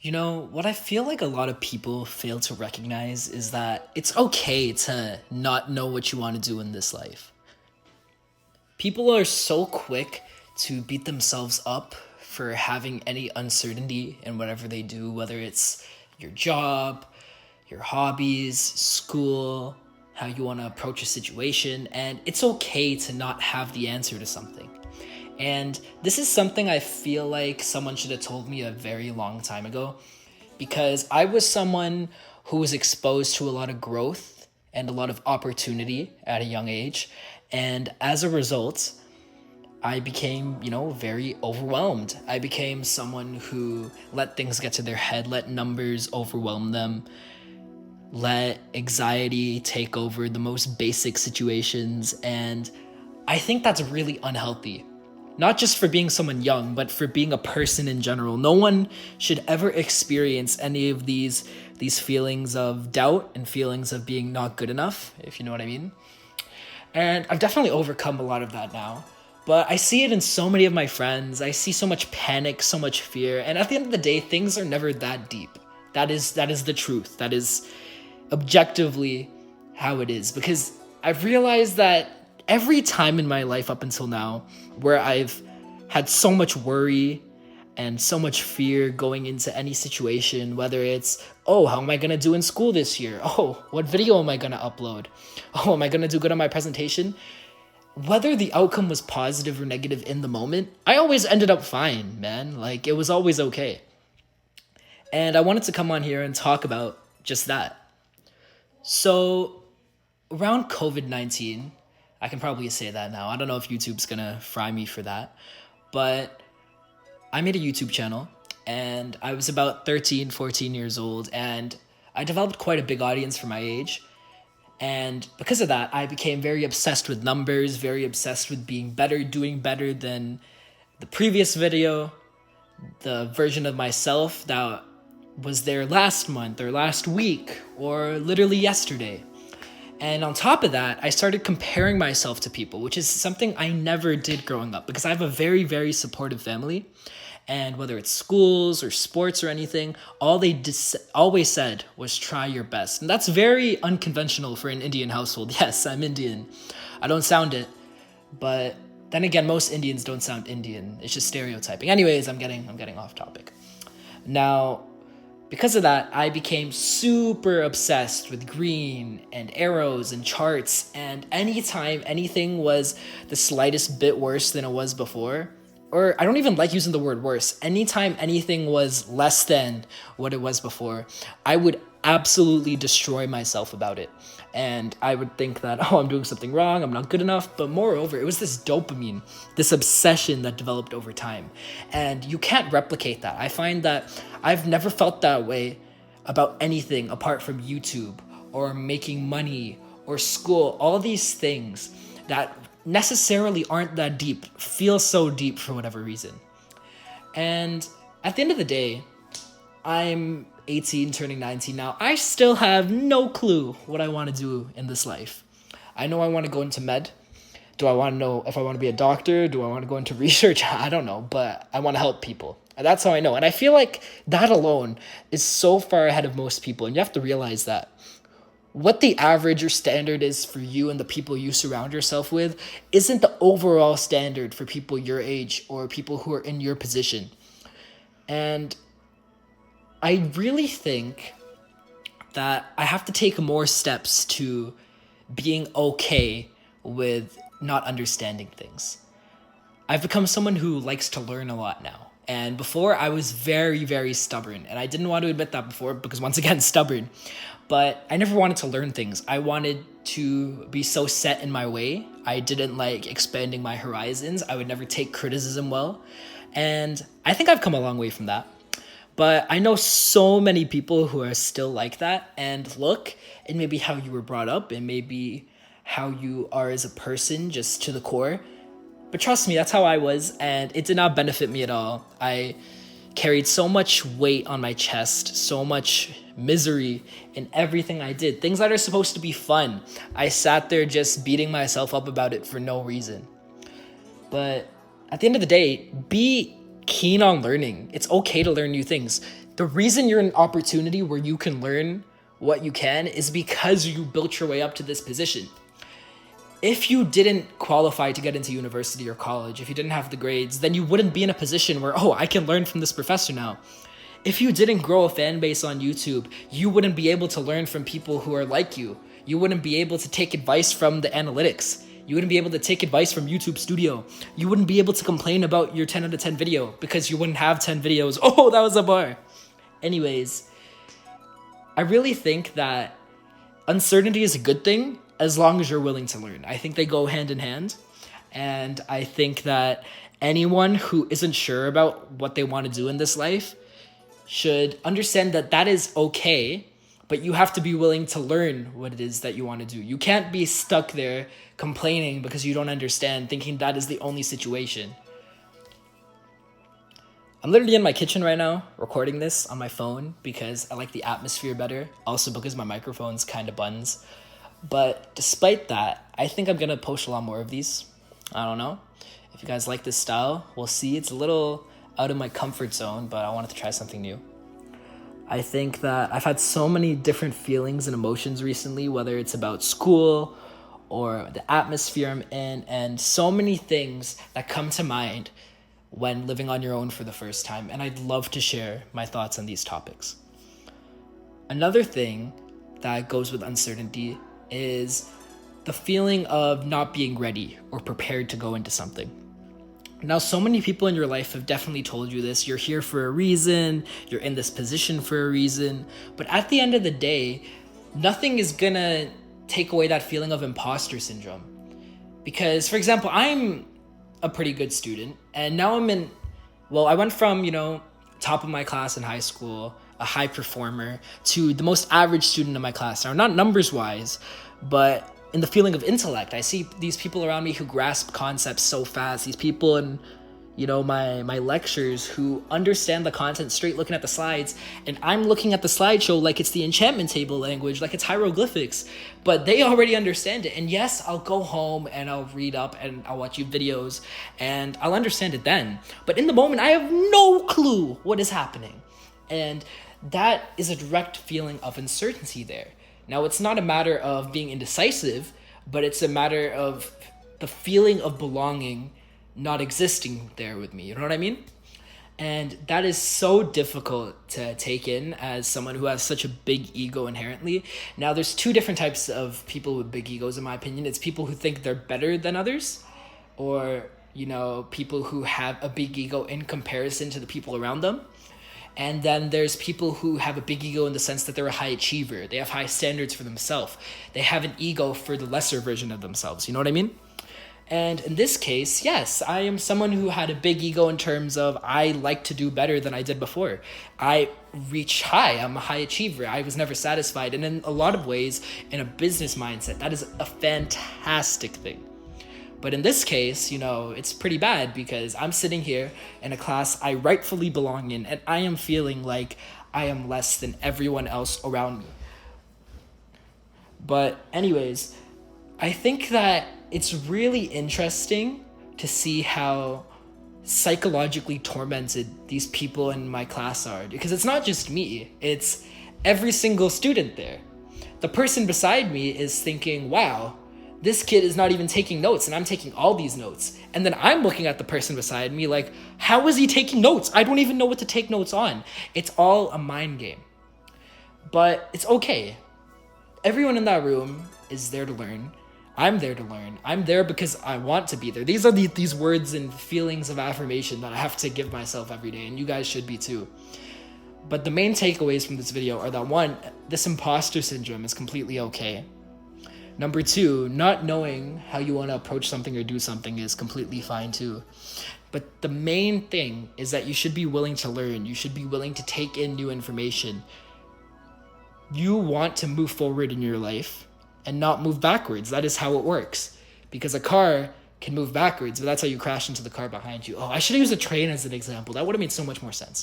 What I feel like a lot of people fail to recognize is that it's okay to not know what you want to do in this life. People are so quick to beat themselves up for having any uncertainty in whatever they do, whether it's your job, your hobbies, school, how you want to approach a situation, and it's okay to not have the answer to something. And this is something I feel like someone should have told me a very long time ago because I was someone who was exposed to a lot of growth and a lot of opportunity at a young age. And as a result, I became, very overwhelmed. I became someone who let things get to their head, let numbers overwhelm them, let anxiety take over the most basic situations. And I think that's really unhealthy. Not just for being someone young, but for being a person in general. No one should ever experience any of these feelings of doubt and feelings of being not good enough, if you know what I mean. And I've definitely overcome a lot of that now. But I see it in so many of my friends. I see so much panic, so much fear, and at the end of the day, things are never that deep. That is the truth. That is objectively how it is because I've realized that every time in my life up until now where I've had so much worry and so much fear going into any situation, whether it's, oh, how am I going to do in school this year? Oh, what video am I going to upload? Oh, am I going to do good on my presentation? Whether the outcome was positive or negative in the moment, I always ended up fine, man. Like, it was always okay. And I wanted to come on here and talk about just that. So, around COVID 19, I can probably say that now. I don't know if YouTube's gonna fry me for that, but I made a YouTube channel and I was about 13, 14 years old, and I developed quite a big audience for my age. And because of that, I became very obsessed with numbers, very obsessed with being better, doing better than the previous video, the version of myself that was there last month or last week or literally yesterday. And on top of that, I started comparing myself to people, which is something I never did growing up because I have a very, very supportive family. And whether it's schools or sports or anything, all they always said was try your best. And that's very unconventional for an Indian household. Yes, I'm Indian. I don't sound it, but then again, most Indians don't sound Indian. It's just stereotyping. Anyways, I'm getting off topic. Now, because of that, I became super obsessed with green and arrows and charts. And anytime anything was the slightest bit worse than it was before, or I don't even like using the word worse, anytime anything was less than what it was before, I would absolutely destroy myself about it. And I would think that, oh, I'm doing something wrong, I'm not good enough. But moreover, it was this dopamine, this obsession that developed over time. And you can't replicate that. I find that I've never felt that way about anything apart from YouTube or making money or school. All these things that necessarily aren't that deep feel so deep for whatever reason. And at the end of the day, I'm 18, turning 19 now. I still have no clue what I want to do in this life. I know I want to go into med. Do I want to know if I want to be a doctor? Do I want to go into research? I don't know, but I want to help people. And that's how I know. And I feel like that alone is so far ahead of most people. And you have to realize that what the average or standard is for you and the people you surround yourself with isn't the overall standard for people your age or people who are in your position. And I really think that I have to take more steps to being okay with not understanding things. I've become someone who likes to learn a lot now. And before, I was very, very stubborn. And I didn't want to admit that before because, once again, stubborn. But I never wanted to learn things. I wanted to be so set in my way. I didn't like expanding my horizons. I would never take criticism well. And I think I've come a long way from that. But I know so many people who are still like that. And look, it may be how you were brought up. It may be how you are as a person, just to the core. But trust me, that's how I was, and it did not benefit me at all. I carried so much weight on my chest, so much misery in everything I did. Things that are supposed to be fun. I sat there just beating myself up about it for no reason. But at the end of the day, be keen on learning. It's okay to learn new things. The reason you're in an opportunity where you can learn what you can is because you built your way up to this position. If you didn't qualify to get into university or college, if you didn't have the grades, then you wouldn't be in a position where, oh, I can learn from this professor now. If you didn't grow a fan base on YouTube, you wouldn't be able to learn from people who are like you. You wouldn't be able to take advice from the analytics. You wouldn't be able to take advice from YouTube Studio. You wouldn't be able to complain about your 10 out of 10 video because you wouldn't have 10 videos. Oh, that was a bar. Anyways, I really think that uncertainty is a good thing as long as you're willing to learn. I think they go hand in hand. And I think that anyone who isn't sure about what they want to do in this life should understand that that is okay, but you have to be willing to learn what it is that you want to do. You can't be stuck there complaining because you don't understand, thinking that is the only situation. I'm literally in my kitchen right now recording this on my phone because I like the atmosphere better. Also because my microphone's kind of buns. But despite that, I think I'm going to post a lot more of these. I don't know. If you guys like this style, we'll see. It's a little out of my comfort zone, but I wanted to try something new. I think that I've had so many different feelings and emotions recently, whether it's about school or the atmosphere I'm in, and so many things that come to mind when living on your own for the first time, and I'd love to share my thoughts on these topics. Another thing that goes with uncertainty is the feeling of not being ready or prepared to go into something. Now, so many people in your life have definitely told you this. You're here for a reason, you're in this position for a reason, but at the end of the day, nothing is gonna take away that feeling of imposter syndrome. Because, for example, I'm a pretty good student, and now I went from, top of my class in high school, a high performer, to the most average student in my class. Now, not numbers-wise, but in the feeling of intellect. I see these people around me who grasp concepts so fast. These people in, my lectures who understand the content straight looking at the slides, and I'm looking at the slideshow like it's the enchantment table language, like it's hieroglyphics, but they already understand it. And yes, I'll go home and I'll read up and I'll watch YouTube videos and I'll understand it then. But in the moment, I have no clue what is happening. And that is a direct feeling of uncertainty there. Now, it's not a matter of being indecisive, but it's a matter of the feeling of belonging not existing there with me. You know what I mean? And that is so difficult to take in as someone who has such a big ego inherently. Now, there's two different types of people with big egos, in my opinion. It's people who think they're better than others, or, people who have a big ego in comparison to the people around them. And then there's people who have a big ego in the sense that they're a high achiever. They have high standards for themselves. They have an ego for the lesser version of themselves. You know what I mean? And in this case, yes, I am someone who had a big ego in terms of I like to do better than I did before. I reach high. I'm a high achiever. I was never satisfied. And in a lot of ways, in a business mindset, that is a fantastic thing. But in this case, it's pretty bad because I'm sitting here in a class I rightfully belong in, and I am feeling like I am less than everyone else around me. But anyways, I think that it's really interesting to see how psychologically tormented these people in my class are. Because it's not just me, it's every single student there. The person beside me is thinking, wow, this kid is not even taking notes and I'm taking all these notes. And then I'm looking at the person beside me like, how is he taking notes? I don't even know what to take notes on. It's all a mind game. But it's okay. Everyone in that room is there to learn. I'm there to learn. I'm there because I want to be there. These are these words and feelings of affirmation that I have to give myself every day, and you guys should be too. But the main takeaways from this video are that 1, this imposter syndrome is completely okay. Number 2, not knowing how you want to approach something or do something is completely fine too. But the main thing is that you should be willing to learn. You should be willing to take in new information. You want to move forward in your life and not move backwards. That is how it works. Because a car can move backwards, but that's how you crash into the car behind you. Oh, I should have used a train as an example. That would have made so much more sense.